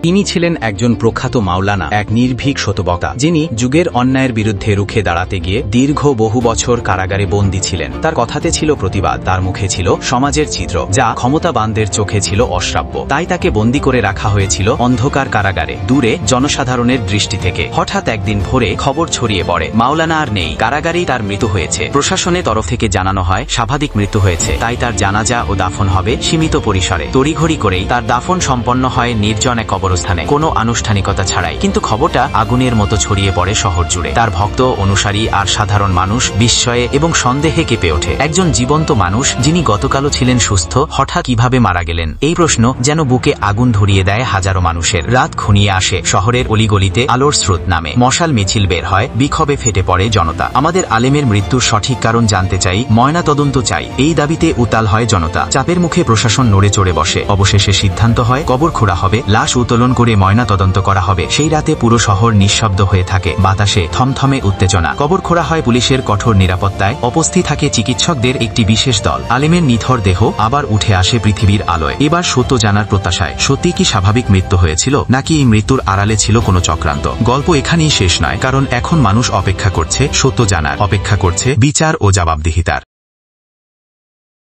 তিনি ছিলেন একজন প্রখ্যাত মাওলানা, এক নির্ভীক সত্যবক্তা, যিনি যুগের অন্যায়ের বিরুদ্ধে রুখে দাঁড়াতে গিয়ে দীর্ঘ বহু বছর কারাগারে বন্দী ছিলেন। তার কথাতে ছিল প্রতিবাদ, তার মুখে ছিল সমাজের চিত্র, যা ক্ষমতাবানদের চোখে ছিল অশ্রাব্য। তাই তাকে বন্দী করে রাখা হয়েছিল অন্ধকার কারাগারে, দূরে জনসাধারণের দৃষ্টি থেকে। হঠাৎ একদিন ভোরে খবর ছড়িয়ে পড়ে মাওলানা আর নেই, কারাগারেই তার মৃত্যু হয়েছে। প্রশাসনের তরফ থেকে জানানো হয় স্বাভাবিক মৃত্যু হয়েছে, তাই তার জানাজা ও দাফন হবে সীমিত পরিসরে। তড়িঘড়ি করেই তার দাফন সম্পন্ন হয় নির্জন এক কবরস্থানে, কোনো আনুষ্ঠানিকতা ছাড়াই। কিন্তু খবরটা আগুনের মতো ছড়িয়ে পড়ে শহর জুড়ে। তার ভক্ত, অনুসারী আর সাধারণ মানুষ বিস্ময়ে এবং সন্দেহে কেঁপে ওঠে। একজন জীবন্ত মানুষ, যিনি গতকালও ছিলেন সুস্থ, হঠাৎ কিভাবে মারা গেলেন? এই প্রশ্ন যেন বুকে আগুন ধরিয়ে দেয় হাজারো মানুষের। রাত ঘনিয়ে আসে, শহরের অলিগলিতে আলোর স্রোত নামে, মশাল মিছিল বের হয়, বিক্ষোভে ফেটে পড়ে জনতা। আমাদের আলেমের মৃত্যুর সঠিক কারণ জানতে চাই, ময়না তদন্ত চাই, এই দাবিতে উতাল হয় জনতা। চাপের মুখে প্রশাসন নড়ে চড়ে বসে। অবশেষে সিদ্ধান্ত হয় কবর খোঁড়া হবে, লাশ উত্তোলন করে ময়না তদন্ত করা হবে। সেই রাতে পুরো শহর নিঃশব্দ হয়ে থাকে, বাতাসে থমথমে উত্তেজনা। কবর খোঁড়া হয় পুলিশের কঠোর নিরাপত্তায়, উপস্থিত থাকে চিকিৎসকদের একটি বিশেষ দল। আলেমের নিথর দেহ আবার উঠে আসে পৃথিবীর আলোয়। এবার সত্য জানার প্রত্যাশায়। সত্যি কি স্বাভাবিক মৃত্যু হয়েছিল, নাকি এই মৃত্যুর আড়ালে ছিল কোনো চক্রান্ত? গল্প এখানেই শেষ নয়, কারণ এখন মানুষ অপেক্ষা করছে সত্য জানার, অপেক্ষা করছে বিচার ও জবাবদিহিতার।